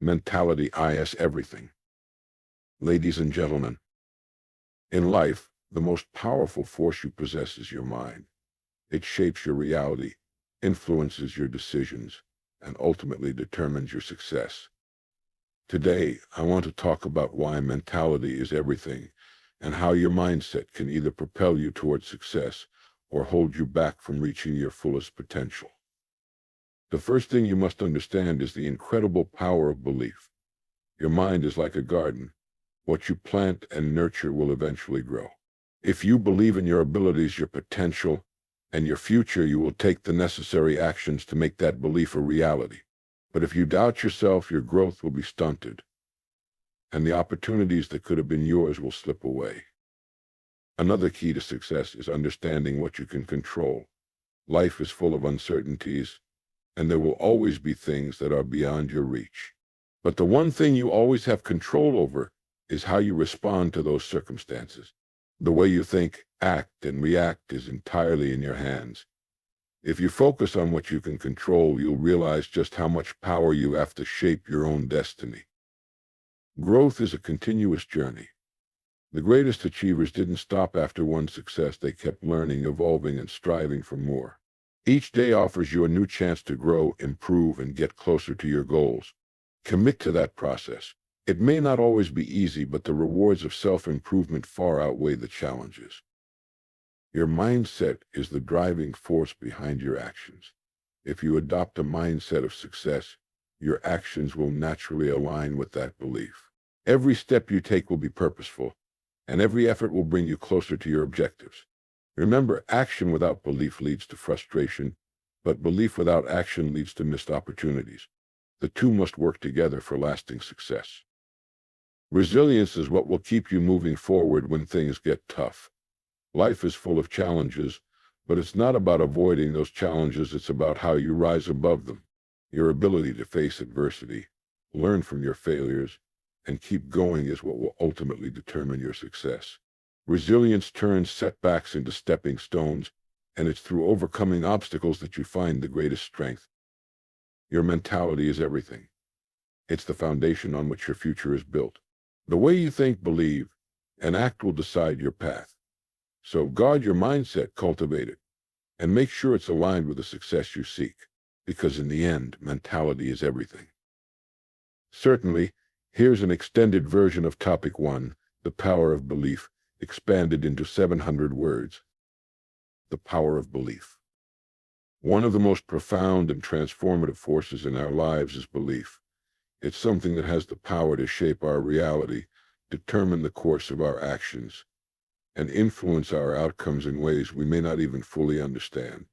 Mentality is everything. Ladies and gentlemen, in life, the most powerful force you possess is your mind. It shapes your reality, influences your decisions, and ultimately determines your success. Today, I want to talk about why mentality is everything and how your mindset can either propel you towards success or hold you back from reaching your fullest potential. The first thing you must understand is the incredible power of belief. Your mind is like a garden. What you plant and nurture will eventually grow. If you believe in your abilities, your potential, and your future, you will take the necessary actions to make that belief a reality. But if you doubt yourself, your growth will be stunted, and the opportunities that could have been yours will slip away. Another key to success is understanding what you can control. Life is full of uncertainties, and there will always be things that are beyond your reach. But the one thing you always have control over is how you respond to those circumstances. The way you think, act, and react is entirely in your hands. If you focus on what you can control, you'll realize just how much power you have to shape your own destiny. Growth is a continuous journey. The greatest achievers didn't stop after one success. They kept learning, evolving, and striving for more. Each day offers you a new chance to grow, improve, and get closer to your goals. Commit to that process. It may not always be easy, but the rewards of self-improvement far outweigh the challenges. Your mindset is the driving force behind your actions. If you adopt a mindset of success, your actions will naturally align with that belief. Every step you take will be purposeful, and every effort will bring you closer to your objectives. Remember, action without belief leads to frustration, but belief without action leads to missed opportunities. The two must work together for lasting success. Resilience is what will keep you moving forward when things get tough. Life is full of challenges, but it's not about avoiding those challenges. It's about how you rise above them. Your ability to face adversity, learn from your failures, and keep going is what will ultimately determine your success. Resilience turns setbacks into stepping stones, and it's through overcoming obstacles that you find the greatest strength. Your mentality is everything. It's the foundation on which your future is built. The way you think, believe, and act will decide your path. So guard your mindset, cultivate it, and make sure it's aligned with the success you seek, because in the end, mentality is everything. Certainly, here's an extended version of Topic 1, the power of belief, expanded into 700 words. The power of belief. One of the most profound and transformative forces in our lives is belief. It's something that has the power to shape our reality, determine the course of our actions, and influence our outcomes in ways we may not even fully understand.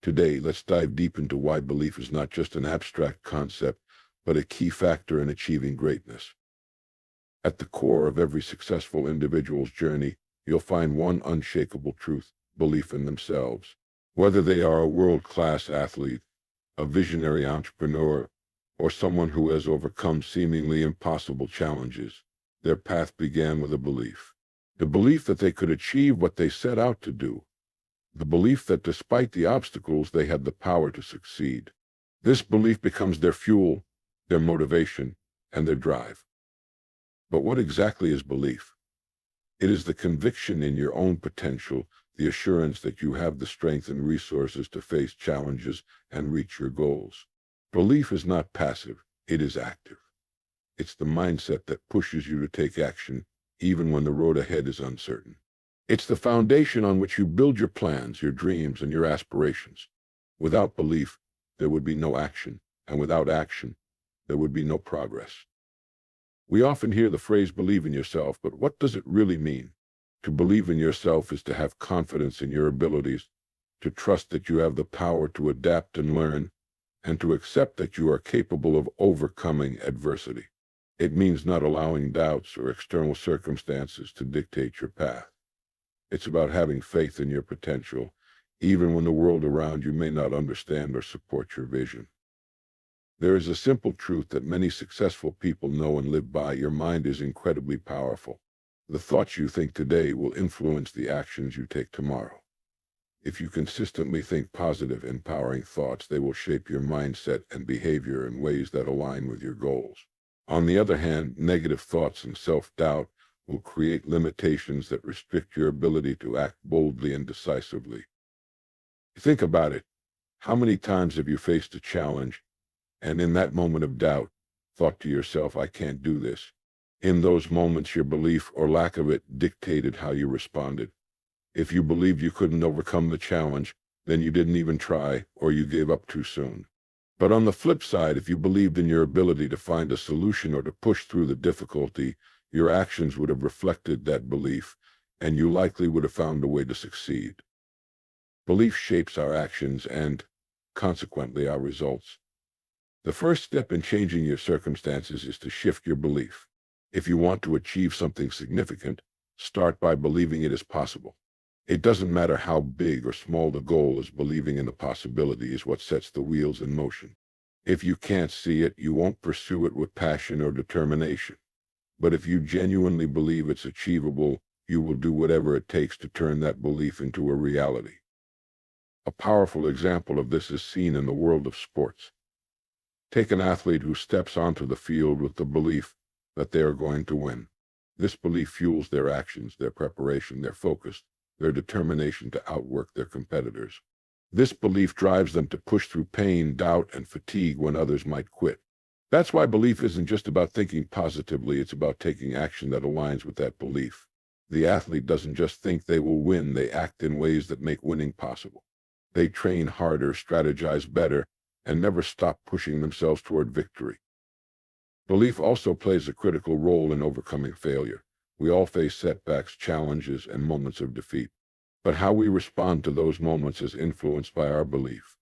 Today, let's dive deep into why belief is not just an abstract concept, but a key factor in achieving greatness. At the core of every successful individual's journey, you'll find one unshakable truth: belief in themselves. Whether they are a world-class athlete, a visionary entrepreneur, or someone who has overcome seemingly impossible challenges, their path began with a belief. The belief that they could achieve what they set out to do. The belief that despite the obstacles, they had the power to succeed. This belief becomes their fuel, their motivation, and their drive. But what exactly is belief? It is the conviction in your own potential, the assurance that you have the strength and resources to face challenges and reach your goals. Belief is not passive, it is active. It's the mindset that pushes you to take action, even when the road ahead is uncertain. It's the foundation on which you build your plans, your dreams, and your aspirations. Without belief, there would be no action, and without action, there would be no progress. We often hear the phrase "believe in yourself," but what does it really mean? To believe in yourself is to have confidence in your abilities, to trust that you have the power to adapt and learn, and to accept that you are capable of overcoming adversity. It means not allowing doubts or external circumstances to dictate your path. It's about having faith in your potential, even when the world around you may not understand or support your vision. There is a simple truth that many successful people know and live by: your mind is incredibly powerful. The thoughts you think today will influence the actions you take tomorrow. If you consistently think positive, empowering thoughts, they will shape your mindset and behavior in ways that align with your goals. On the other hand, negative thoughts and self-doubt will create limitations that restrict your ability to act boldly and decisively. Think about it. How many times have you faced a challenge and in that moment of doubt, thought to yourself, I can't do this? In those moments, your belief or lack of it dictated how you responded. If you believed you couldn't overcome the challenge, then you didn't even try, or you gave up too soon. But on the flip side, if you believed in your ability to find a solution or to push through the difficulty, your actions would have reflected that belief, and you likely would have found a way to succeed. Belief shapes our actions and, consequently, our results. The first step in changing your circumstances is to shift your belief. If you want to achieve something significant, start by believing it is possible. It doesn't matter how big or small the goal is, believing in the possibility is what sets the wheels in motion. If you can't see it, you won't pursue it with passion or determination. But if you genuinely believe it's achievable, you will do whatever it takes to turn that belief into a reality. A powerful example of this is seen in the world of sports. Take an athlete who steps onto the field with the belief that they are going to win. This belief fuels their actions, their preparation, their focus, their determination to outwork their competitors. This belief drives them to push through pain, doubt, and fatigue when others might quit. That's why belief isn't just about thinking positively, it's about taking action that aligns with that belief. The athlete doesn't just think they will win, they act in ways that make winning possible. They train harder, strategize better, and never stop pushing themselves toward victory. Belief also plays a critical role in overcoming failure. We all face setbacks, challenges, and moments of defeat. But how we respond to those moments is influenced by our belief.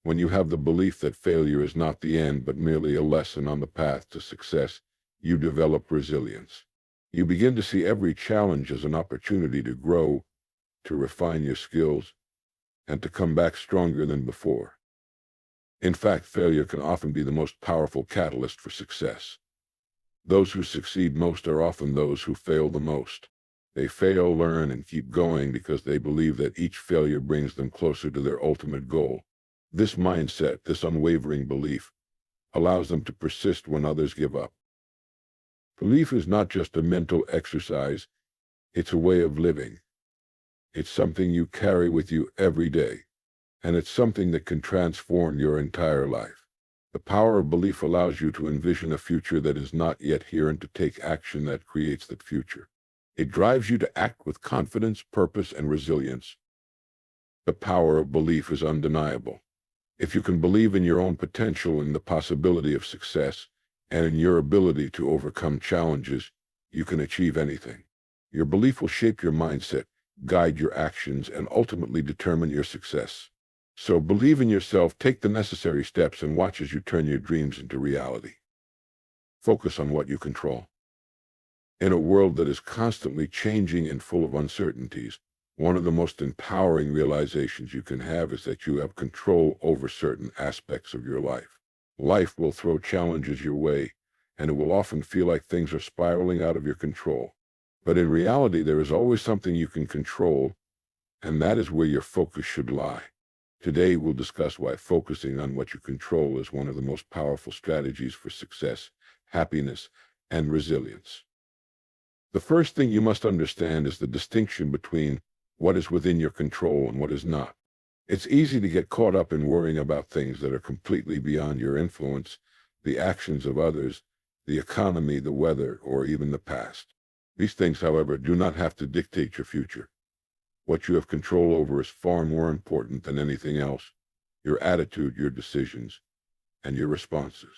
When you have the belief that failure is not the end, but merely a lesson on the path to success, you develop resilience. You begin to see every challenge as an opportunity to grow, to refine your skills, and to come back stronger than before. In fact, failure can often be the most powerful catalyst for success. Those who succeed most are often those who fail the most. They fail, learn, and keep going because they believe that each failure brings them closer to their ultimate goal. This mindset, this unwavering belief, allows them to persist when others give up. Belief is not just a mental exercise, it's a way of living. It's something you carry with you every day, and it's something that can transform your entire life. The power of belief allows you to envision a future that is not yet here and to take action that creates that future. It drives you to act with confidence, purpose, and resilience. The power of belief is undeniable. If you can believe in your own potential and the possibility of success, and in your ability to overcome challenges, you can achieve anything. Your belief will shape your mindset, guide your actions, and ultimately determine your success. So believe in yourself, take the necessary steps, and watch as you turn your dreams into reality. Focus on what you control. In a world that is constantly changing and full of uncertainties, one of the most empowering realizations you can have is that you have control over certain aspects of your life. Life will throw challenges your way, and it will often feel like things are spiraling out of your control. But in reality, there is always something you can control, and that is where your focus should lie. Today, we'll discuss why focusing on what you control is one of the most powerful strategies for success, happiness, and resilience. The first thing you must understand is the distinction between what is within your control and what is not. It's easy to get caught up in worrying about things that are completely beyond your influence, the actions of others, the economy, the weather, or even the past. These things, however, do not have to dictate your future. What you have control over is far more important than anything else: your attitude, your decisions, and your responses.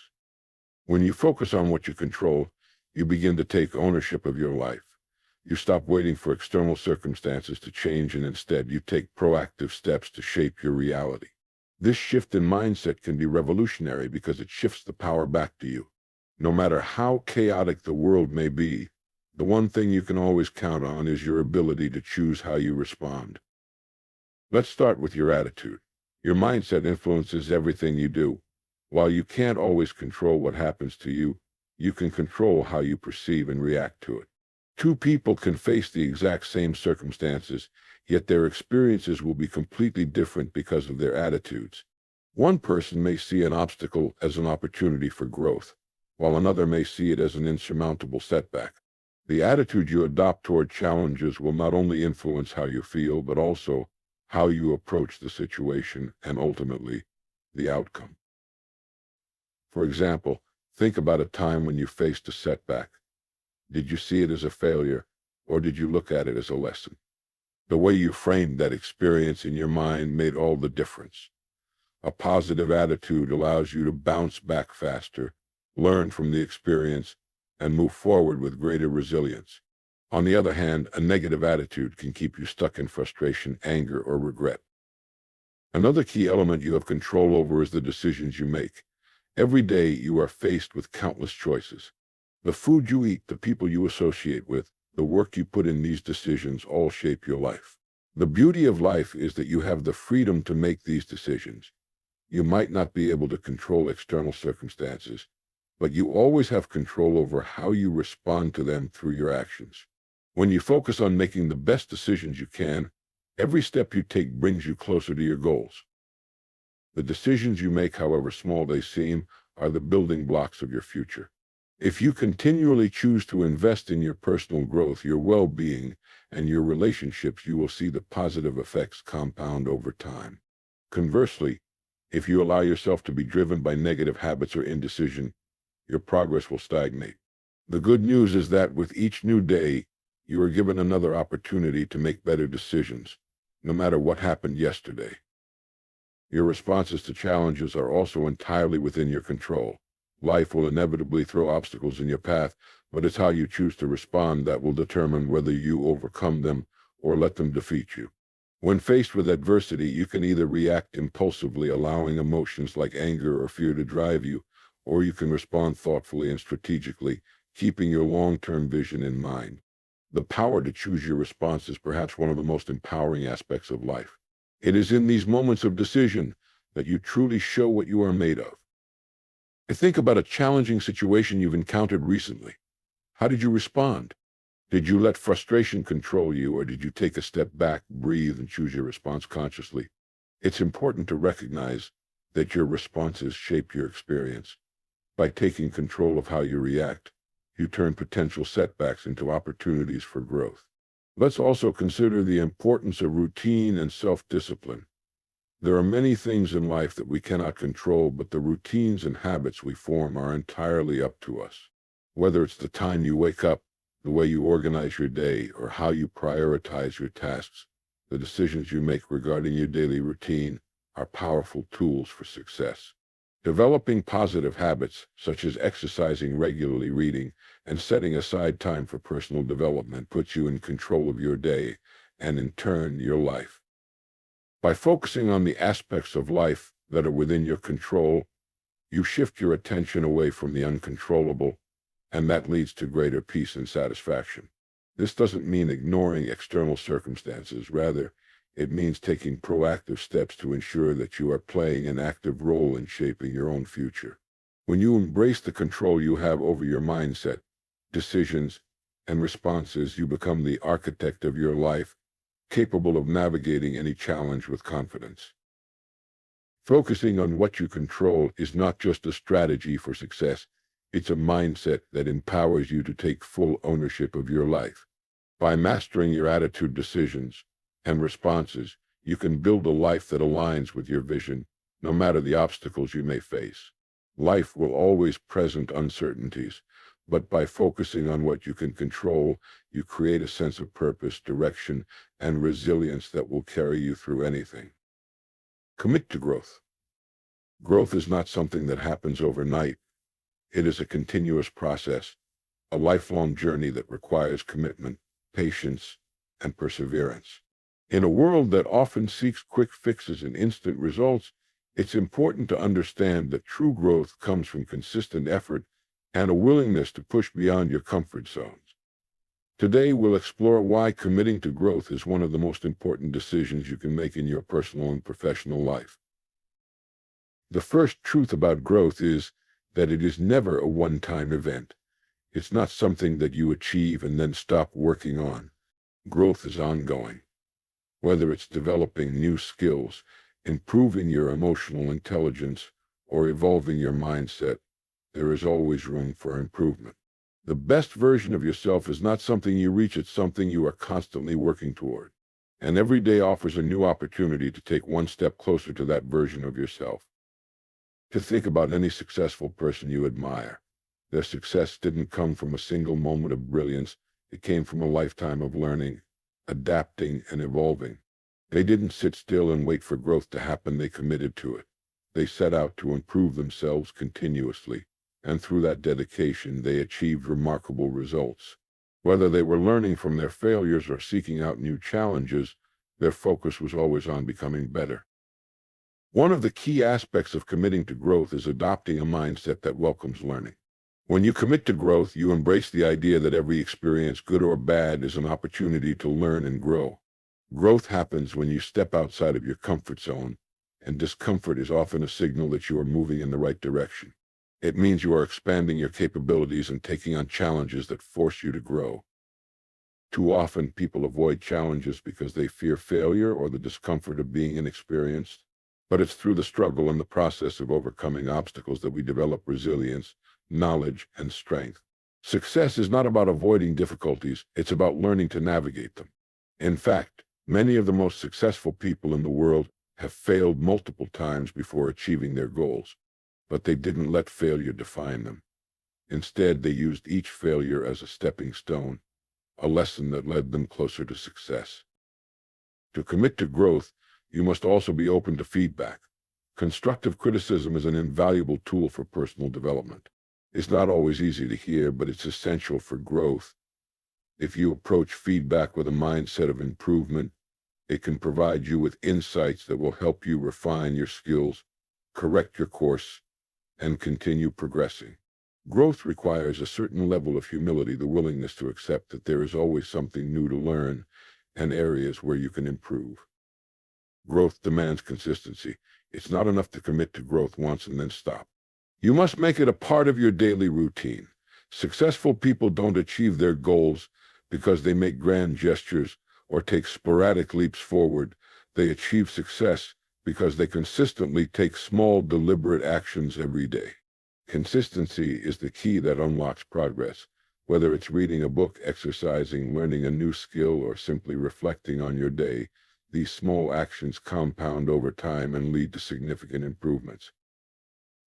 When you focus on what you control, you begin to take ownership of your life. You stop waiting for external circumstances to change, and instead you take proactive steps to shape your reality. This shift in mindset can be revolutionary because it shifts the power back to you. No matter how chaotic the world may be, the one thing you can always count on is your ability to choose how you respond. Let's start with your attitude. Your mindset influences everything you do. While you can't always control what happens to you, you can control how you perceive and react to it. Two people can face the exact same circumstances, yet their experiences will be completely different because of their attitudes. One person may see an obstacle as an opportunity for growth, while another may see it as an insurmountable setback. The attitude you adopt toward challenges will not only influence how you feel, but also how you approach the situation and ultimately the outcome. For example, think about a time when you faced a setback. Did you see it as a failure, or did you look at it as a lesson? The way you framed that experience in your mind made all the difference. A positive attitude allows you to bounce back faster, learn from the experience, and move forward with greater resilience. On the other hand, a negative attitude can keep you stuck in frustration, anger, or regret. Another key element you have control over is the decisions you make. Every day you are faced with countless choices. The food you eat, the people you associate with, the work you put in, these decisions all shape your life. The beauty of life is that you have the freedom to make these decisions. You might not be able to control external circumstances, but you always have control over how you respond to them through your actions. When you focus on making the best decisions you can, every step you take brings you closer to your goals. The decisions you make, however small they seem, are the building blocks of your future. If you continually choose to invest in your personal growth, your well-being, and your relationships, you will see the positive effects compound over time. Conversely, if you allow yourself to be driven by negative habits or indecision, your progress will stagnate. The good news is that with each new day, you are given another opportunity to make better decisions, no matter what happened yesterday. Your responses to challenges are also entirely within your control. Life will inevitably throw obstacles in your path, but it's how you choose to respond that will determine whether you overcome them or let them defeat you. When faced with adversity, you can either react impulsively, allowing emotions like anger or fear to drive you, or you can respond thoughtfully and strategically, keeping your long-term vision in mind. The power to choose your response is perhaps one of the most empowering aspects of life. It is in these moments of decision that you truly show what you are made of. Think about a challenging situation you've encountered recently. How did you respond? Did you let frustration control you, or did you take a step back, breathe, and choose your response consciously? It's important to recognize that your responses shape your experience. By taking control of how you react, you turn potential setbacks into opportunities for growth. Let's also consider the importance of routine and self-discipline. There are many things in life that we cannot control, but the routines and habits we form are entirely up to us. Whether it's the time you wake up, the way you organize your day, or how you prioritize your tasks, the decisions you make regarding your daily routine are powerful tools for success. Developing positive habits, such as exercising regularly, reading, and setting aside time for personal development, puts you in control of your day and, in turn, your life. By focusing on the aspects of life that are within your control, you shift your attention away from the uncontrollable, and that leads to greater peace and satisfaction. This doesn't mean ignoring external circumstances. Rather, it means taking proactive steps to ensure that you are playing an active role in shaping your own future. When you embrace the control you have over your mindset, decisions, and responses, you become the architect of your life, capable of navigating any challenge with confidence. Focusing on what you control is not just a strategy for success, it's a mindset that empowers you to take full ownership of your life. By mastering your attitude, decisions, and responses, you can build a life that aligns with your vision, no matter the obstacles you may face. Life will always present uncertainties, but by focusing on what you can control, you create a sense of purpose, direction, and resilience that will carry you through anything. Commit to growth. Growth is not something that happens overnight. It is a continuous process, a lifelong journey that requires commitment, patience, and perseverance. In a world that often seeks quick fixes and instant results, it's important to understand that true growth comes from consistent effort and a willingness to push beyond your comfort zones. Today, we'll explore why committing to growth is one of the most important decisions you can make in your personal and professional life. The first truth about growth is that it is never a one-time event. It's not something that you achieve and then stop working on. Growth is ongoing. Whether it's developing new skills, improving your emotional intelligence, or evolving your mindset, there is always room for improvement. The best version of yourself is not something you reach, it's something you are constantly working toward. And every day offers a new opportunity to take one step closer to that version of yourself. To think about any successful person you admire. Their success didn't come from a single moment of brilliance. It came from a lifetime of learning, adapting, and evolving. They didn't sit still and wait for growth to happen. They committed to it. They set out to improve themselves continuously, and through that dedication, they achieved remarkable results. Whether they were learning from their failures or seeking out new challenges, their focus was always on becoming better. One of the key aspects of committing to growth is adopting a mindset that welcomes learning. When you commit to growth, you embrace the idea that every experience, good or bad, is an opportunity to learn and grow. Growth happens when you step outside of your comfort zone, and discomfort is often a signal that you are moving in the right direction. It means you are expanding your capabilities and taking on challenges that force you to grow. Too often, people avoid challenges because they fear failure or the discomfort of being inexperienced. But it's through the struggle and the process of overcoming obstacles that we develop resilience, knowledge, and strength. Success is not about avoiding difficulties, it's about learning to navigate them. In fact, many of the most successful people in the world have failed multiple times before achieving their goals, but they didn't let failure define them. Instead, they used each failure as a stepping stone, a lesson that led them closer to success. To commit to growth, you must also be open to feedback. Constructive criticism is an invaluable tool for personal development. It's not always easy to hear, but it's essential for growth. If you approach feedback with a mindset of improvement, it can provide you with insights that will help you refine your skills, correct your course, and continue progressing. Growth requires a certain level of humility, the willingness to accept that there is always something new to learn and areas where you can improve. Growth demands consistency. It's not enough to commit to growth once and then stop. You must make it a part of your daily routine. Successful people don't achieve their goals because they make grand gestures or take sporadic leaps forward. They achieve success because they consistently take small, deliberate actions every day. Consistency is the key that unlocks progress. Whether it's reading a book, exercising, learning a new skill, or simply reflecting on your day, these small actions compound over time and lead to significant improvements.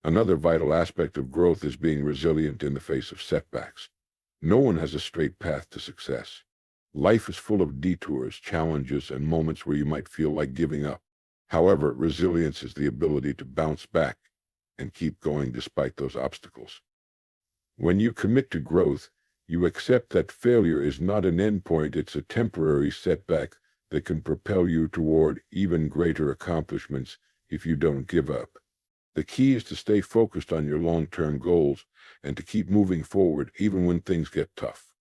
Another vital aspect of growth is being resilient in the face of setbacks. No one has a straight path to success. Life is full of detours, challenges, and moments where you might feel like giving up. However, resilience is the ability to bounce back and keep going despite those obstacles. When you commit to growth, you accept that failure is not an endpoint, it's a temporary setback that can propel you toward even greater accomplishments if you don't give up. The key is to stay focused on your long-term goals and to keep moving forward even when things get tough.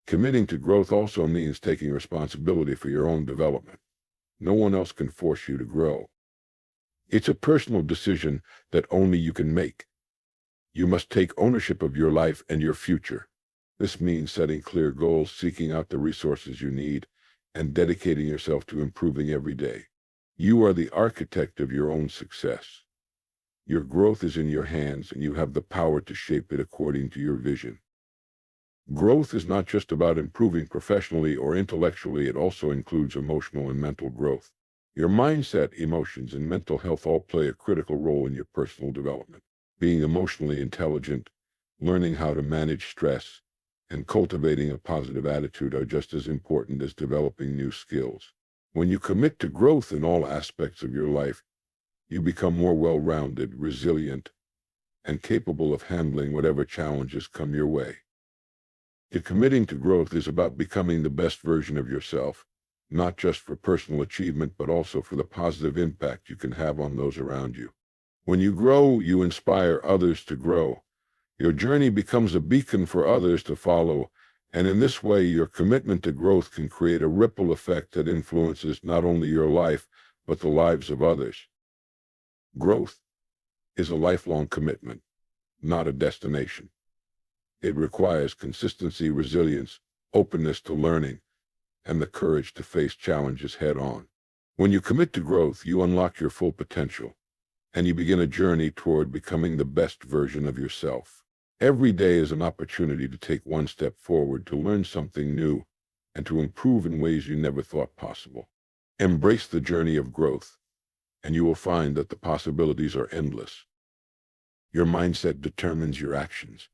Committing to growth also means taking responsibility for your own development. No one else can force you to grow. It's a personal decision that only you can make. You must take ownership of your life and your future. This means setting clear goals, seeking out the resources you need, and dedicating yourself to improving every day. You are the architect of your own success. Your growth is in your hands, and you have the power to shape it according to your vision. Growth is not just about improving professionally or intellectually, it also includes emotional and mental growth. Your mindset, emotions, and mental health all play a critical role in your personal development. Being emotionally intelligent, learning how to manage stress, and cultivating a positive attitude are just as important as developing new skills. When you commit to growth in all aspects of your life, you become more well-rounded, resilient, and capable of handling whatever challenges come your way. Committing to growth is about becoming the best version of yourself, not just for personal achievement, but also for the positive impact you can have on those around you. When you grow, you inspire others to grow. Your journey becomes a beacon for others to follow, and in this way, your commitment to growth can create a ripple effect that influences not only your life, but the lives of others. Growth is a lifelong commitment, not a destination. It requires consistency, resilience, openness to learning, and the courage to face challenges head-on. When you commit to growth, you unlock your full potential. and you begin a journey toward becoming the best version of yourself. Every day is an opportunity to take one step forward, to learn something new, and to improve in ways you never thought possible. Embrace the journey of growth, and you will find that the possibilities are endless. Your mindset determines your actions.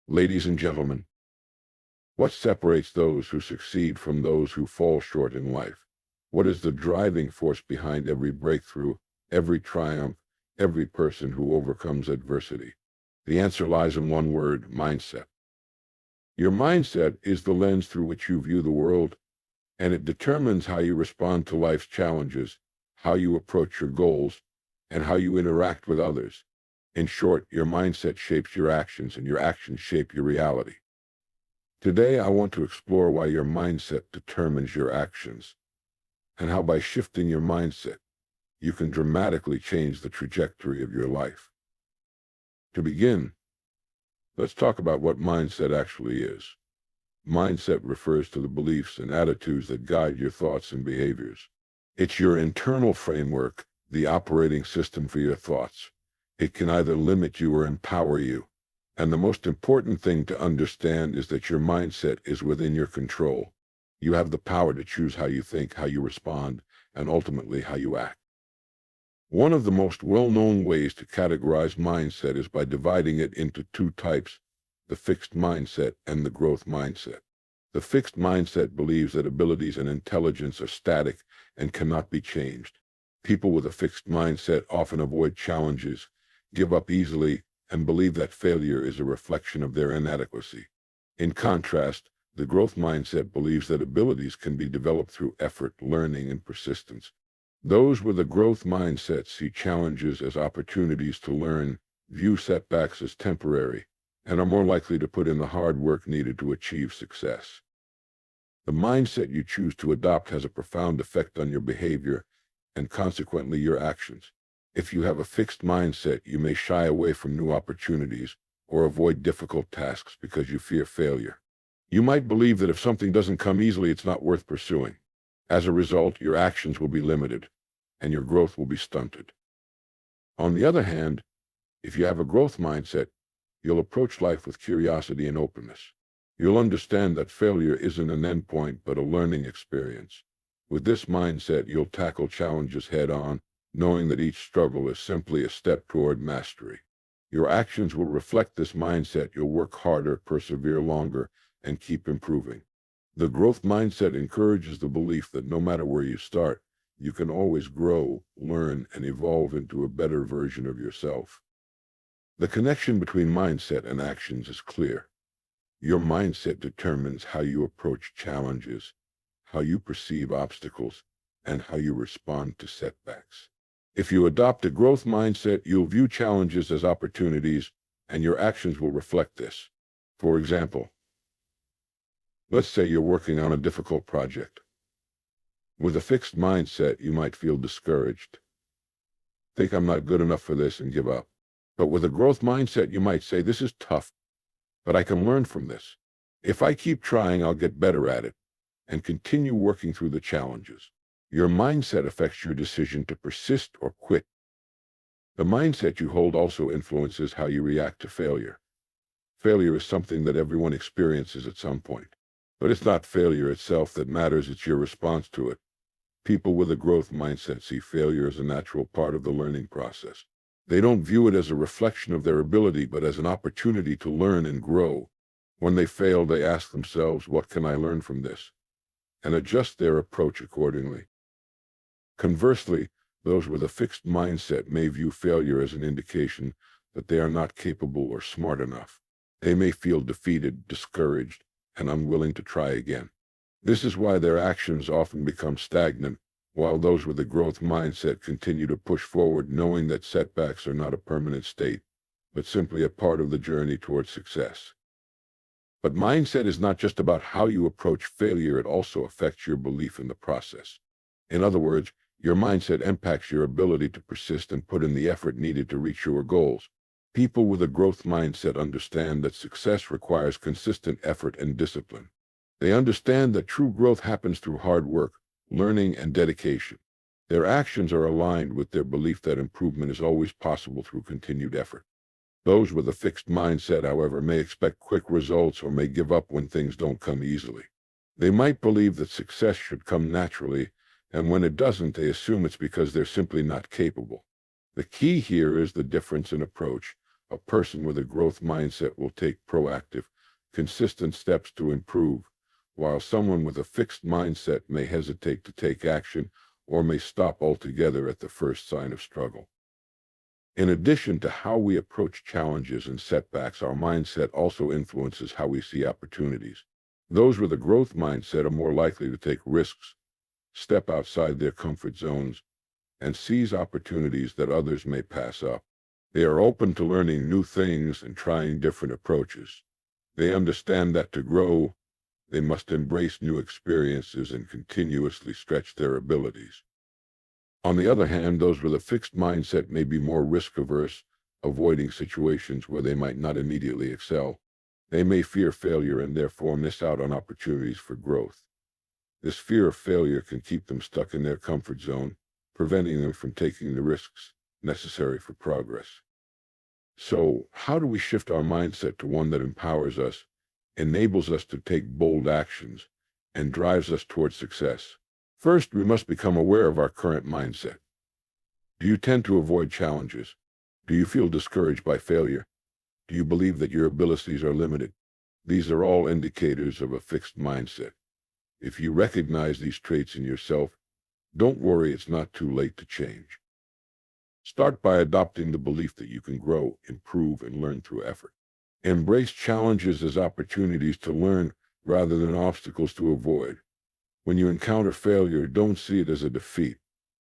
Ladies and gentlemen, what separates those who succeed from those who fall short in life? What is the driving force behind every breakthrough, every triumph, every person who overcomes adversity? The answer lies in one word: mindset. Your mindset is the lens through which you view the world, and it determines how you respond to life's challenges, how you approach your goals, and how you interact with others. In short, your mindset shapes your actions, and your actions shape your reality. Today, I want to explore why your mindset determines your actions, and how by shifting your mindset, you can dramatically change the trajectory of your life. To begin, let's talk about what mindset actually is. Mindset refers to the beliefs and attitudes that guide your thoughts and behaviors. It's your internal framework, the operating system for your thoughts. It can either limit you or empower you. And the most important thing to understand is that your mindset is within your control. You have the power to choose how you think, how you respond, and ultimately how you act. One of the most well-known ways to categorize mindset is by dividing it into two types: the fixed mindset and the growth mindset. The fixed mindset believes that abilities and intelligence are static and cannot be changed. People with a fixed mindset often avoid challenges, give up easily, and believe that failure is a reflection of their inadequacy. In contrast, the growth mindset believes that abilities can be developed through effort, learning, and persistence. Those with a growth mindset see challenges as opportunities to learn, view setbacks as temporary, and are more likely to put in the hard work needed to achieve success. The mindset you choose to adopt has a profound effect on your behavior and consequently your actions. If you have a fixed mindset, you may shy away from new opportunities or avoid difficult tasks because you fear failure. You might believe that if something doesn't come easily, it's not worth pursuing. As a result, your actions will be limited and your growth will be stunted. On the other hand, if you have a growth mindset, you'll approach life with curiosity and openness. You'll understand that failure isn't an endpoint but a learning experience. With this mindset, you'll tackle challenges head-on, knowing that each struggle is simply a step toward mastery. Your actions will reflect this mindset. You'll work harder, persevere longer, and keep improving. The growth mindset encourages the belief that no matter where you start, you can always grow, learn, and evolve into a better version of yourself. The connection between mindset and actions is clear. Your mindset determines how you approach challenges, how you perceive obstacles, and how you respond to setbacks. If you adopt a growth mindset, you'll view challenges as opportunities, and your actions will reflect this. For example, let's say you're working on a difficult project. With a fixed mindset, you might feel discouraged, think I'm not good enough for this, and give up. But with a growth mindset, you might say, this is tough, but I can learn from this. If I keep trying, I'll get better at it, and continue working through the challenges. Your mindset affects your decision to persist or quit. The mindset you hold also influences how you react to failure. Failure is something that everyone experiences at some point. But it's not failure itself that matters, it's your response to it. People with a growth mindset see failure as a natural part of the learning process. They don't view it as a reflection of their ability, but as an opportunity to learn and grow. When they fail, they ask themselves, what can I learn from this? And adjust their approach accordingly. Conversely, those with a fixed mindset may view failure as an indication that they are not capable or smart enough. They may feel defeated, discouraged, and unwilling to try again. This is why their actions often become stagnant, while those with a growth mindset continue to push forward, knowing that setbacks are not a permanent state, but simply a part of the journey towards success. But mindset is not just about how you approach failure, it also affects your belief in the process. In other words, your mindset impacts your ability to persist and put in the effort needed to reach your goals. People with a growth mindset understand that success requires consistent effort and discipline. They understand that true growth happens through hard work, learning, and dedication. Their actions are aligned with their belief that improvement is always possible through continued effort. Those with a fixed mindset, however, may expect quick results or may give up when things don't come easily. They might believe that success should come naturally, and when it doesn't, they assume it's because they're simply not capable. The key here is the difference in approach. A person with a growth mindset will take proactive, consistent steps to improve, while someone with a fixed mindset may hesitate to take action or may stop altogether at the first sign of struggle. In addition to how we approach challenges and setbacks, our mindset also influences how we see opportunities. Those with a growth mindset are more likely to take risks, step outside their comfort zones, and seize opportunities that others may pass up. They are open to learning new things and trying different approaches. They understand that to grow, they must embrace new experiences and continuously stretch their abilities. On the other hand, those with a fixed mindset may be more risk-averse, avoiding situations where they might not immediately excel. They may fear failure and therefore miss out on opportunities for growth. This fear of failure can keep them stuck in their comfort zone, preventing them from taking the risks necessary for progress. So, how do we shift our mindset to one that empowers us, enables us to take bold actions, and drives us towards success? First, we must become aware of our current mindset. Do you tend to avoid challenges? Do you feel discouraged by failure? Do you believe that your abilities are limited? These are all indicators of a fixed mindset. If you recognize these traits in yourself, don't worry, it's not too late to change. Start by adopting the belief that you can grow, improve, and learn through effort. Embrace challenges as opportunities to learn rather than obstacles to avoid. When you encounter failure, don't see it as a defeat,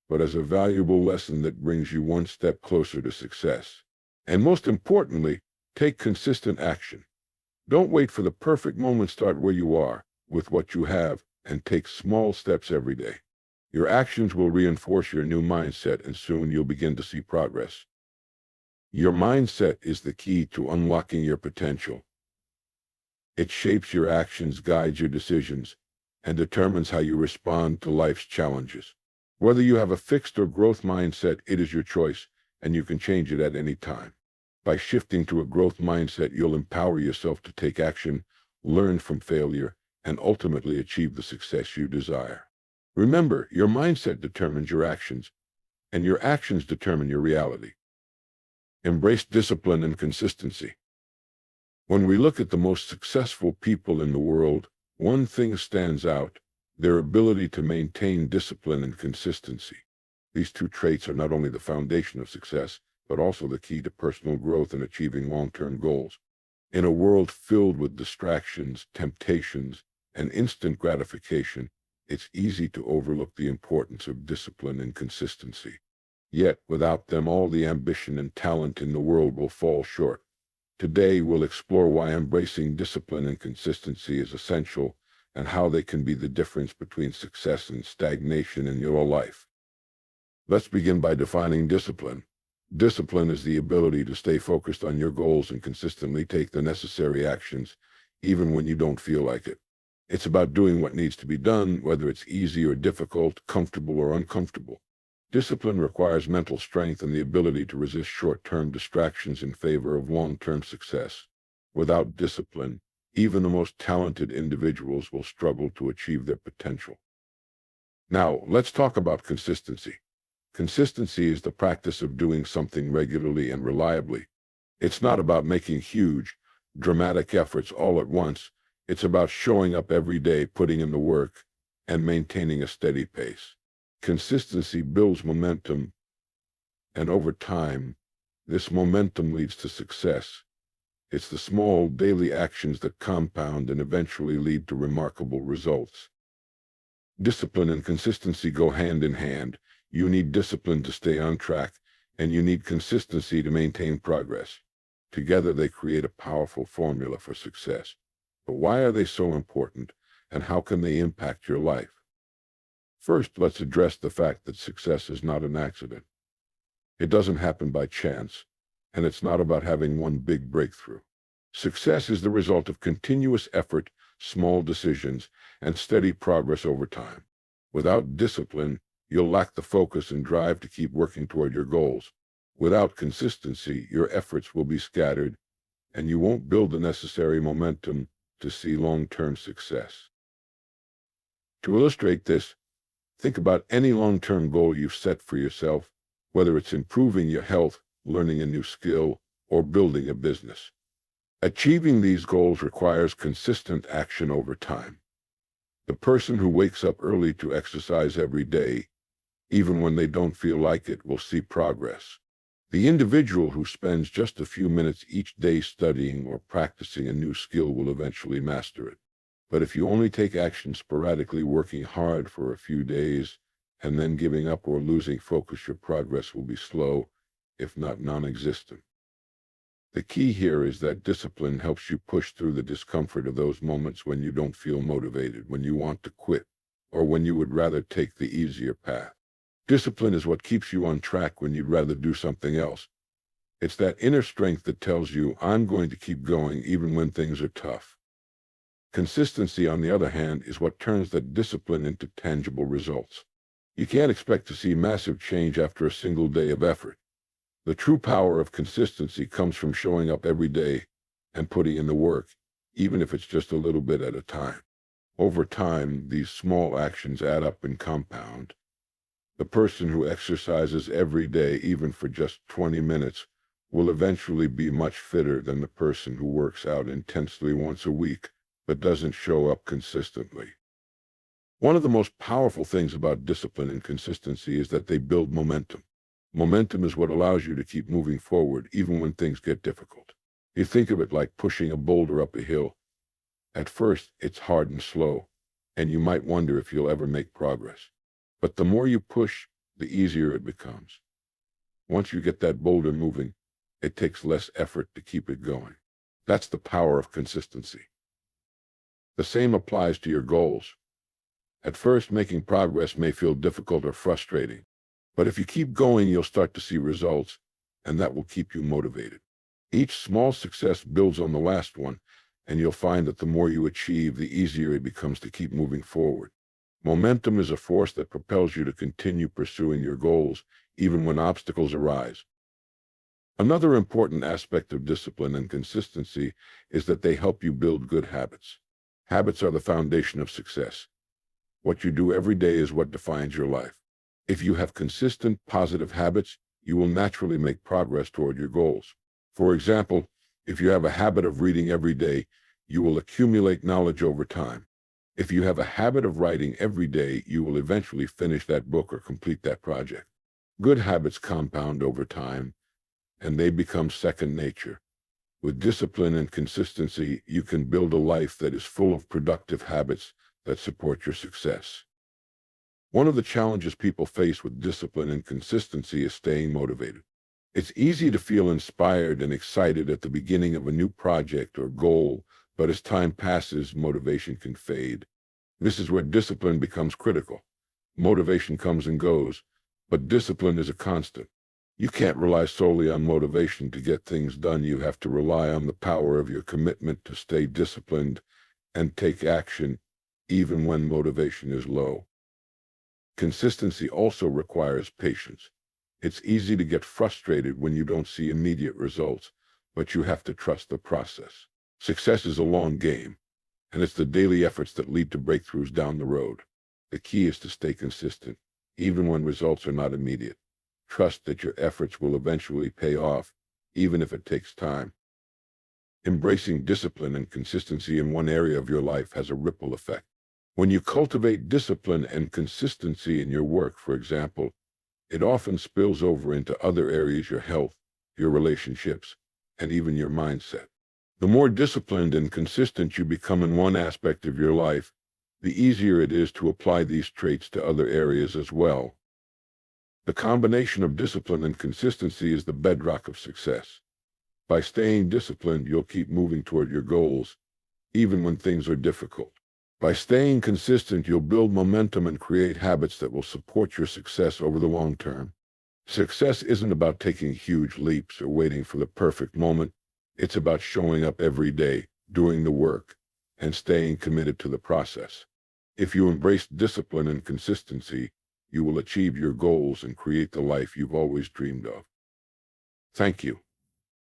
but as a valuable lesson that brings you one step closer to success. And most importantly, take consistent action. Don't wait for the perfect moment. Start where you are, with what you have, and take small steps every day. Your actions will reinforce your new mindset, and soon you'll begin to see progress. Your mindset is the key to unlocking your potential. It shapes your actions, guides your decisions, and determines how you respond to life's challenges. Whether you have a fixed or growth mindset, it is your choice, and you can change it at any time. By shifting to a growth mindset, you'll empower yourself to take action, learn from failure, and ultimately achieve the success you desire. Remember, your mindset determines your actions, and your actions determine your reality. Embrace discipline and consistency. When we look at the most successful people in the world, one thing stands out: their ability to maintain discipline and consistency. These two traits are not only the foundation of success, but also the key to personal growth and achieving long-term goals. In a world filled with distractions, temptations, and instant gratification, it's easy to overlook the importance of discipline and consistency. Yet, without them, all the ambition and talent in the world will fall short. Today, we'll explore why embracing discipline and consistency is essential and how they can be the difference between success and stagnation in your life. Let's begin by defining discipline. Discipline is the ability to stay focused on your goals and consistently take the necessary actions, even when you don't feel like it. It's about doing what needs to be done, whether it's easy or difficult, comfortable or uncomfortable. Discipline requires mental strength and the ability to resist short-term distractions in favor of long-term success. Without discipline, even the most talented individuals will struggle to achieve their potential. Now, let's talk about consistency. Consistency is the practice of doing something regularly and reliably. It's not about making huge, dramatic efforts all at once. It's about showing up every day, putting in the work, and maintaining a steady pace. Consistency builds momentum, and over time, this momentum leads to success. It's the small daily actions that compound and eventually lead to remarkable results. Discipline and consistency go hand in hand. You need discipline to stay on track, and you need consistency to maintain progress. Together, they create a powerful formula for success. But why are they so important, and how can they impact your life? First, let's address the fact that success is not an accident. It doesn't happen by chance, and it's not about having one big breakthrough. Success is the result of continuous effort, small decisions, and steady progress over time. Without discipline, you'll lack the focus and drive to keep working toward your goals. Without consistency, your efforts will be scattered, and you won't build the necessary momentum to see long-term success. To illustrate this, think about any long-term goal you've set for yourself, whether it's improving your health, learning a new skill, or building a business. Achieving these goals requires consistent action over time. The person who wakes up early to exercise every day, even when they don't feel like it, will see progress. The individual who spends just a few minutes each day studying or practicing a new skill will eventually master it. But if you only take action sporadically, working hard for a few days, and then giving up or losing focus, your progress will be slow, if not non-existent. The key here is that discipline helps you push through the discomfort of those moments when you don't feel motivated, when you want to quit, or when you would rather take the easier path. Discipline is what keeps you on track when you'd rather do something else. It's that inner strength that tells you, I'm going to keep going even when things are tough. Consistency, on the other hand, is what turns that discipline into tangible results. You can't expect to see massive change after a single day of effort. The true power of consistency comes from showing up every day and putting in the work, even if it's just a little bit at a time. Over time, these small actions add up and compound. The person who exercises every day, even for just 20 minutes, will eventually be much fitter than the person who works out intensely once a week, but doesn't show up consistently. One of the most powerful things about discipline and consistency is that they build momentum. Momentum is what allows you to keep moving forward even when things get difficult. You think of it like pushing a boulder up a hill. At first, it's hard and slow, and you might wonder if you'll ever make progress. But the more you push, the easier it becomes. Once you get that boulder moving, it takes less effort to keep it going. That's the power of consistency. The same applies to your goals. At first, making progress may feel difficult or frustrating, but if you keep going, you'll start to see results, and that will keep you motivated. Each small success builds on the last one, and you'll find that the more you achieve, the easier it becomes to keep moving forward. Momentum is a force that propels you to continue pursuing your goals, even when obstacles arise. Another important aspect of discipline and consistency is that they help you build good habits. Habits are the foundation of success. What you do every day is what defines your life. If you have consistent, positive habits, you will naturally make progress toward your goals. For example, if you have a habit of reading every day, you will accumulate knowledge over time. If you have a habit of writing every day, you will eventually finish that book or complete that project. Good habits compound over time, and they become second nature. With discipline and consistency, you can build a life that is full of productive habits that support your success. One of the challenges people face with discipline and consistency is staying motivated. It's easy to feel inspired and excited at the beginning of a new project or goal, but as time passes, motivation can fade. This is where discipline becomes critical. Motivation comes and goes, but discipline is a constant. You can't rely solely on motivation to get things done. You have to rely on the power of your commitment to stay disciplined and take action, even when motivation is low. Consistency also requires patience. It's easy to get frustrated when you don't see immediate results, but you have to trust the process. Success is a long game, and it's the daily efforts that lead to breakthroughs down the road. The key is to stay consistent, even when results are not immediate. Trust that your efforts will eventually pay off, even if it takes time. Embracing discipline and consistency in one area of your life has a ripple effect. When you cultivate discipline and consistency in your work, for example, it often spills over into other areas: your health, your relationships, and even your mindset. The more disciplined and consistent you become in one aspect of your life, the easier it is to apply these traits to other areas as well. The combination of discipline and consistency is the bedrock of success. By staying disciplined, you'll keep moving toward your goals, even when things are difficult. By staying consistent, you'll build momentum and create habits that will support your success over the long term. Success isn't about taking huge leaps or waiting for the perfect moment. It's about showing up every day, doing the work, and staying committed to the process. If you embrace discipline and consistency, you will achieve your goals and create the life you've always dreamed of. Thank you.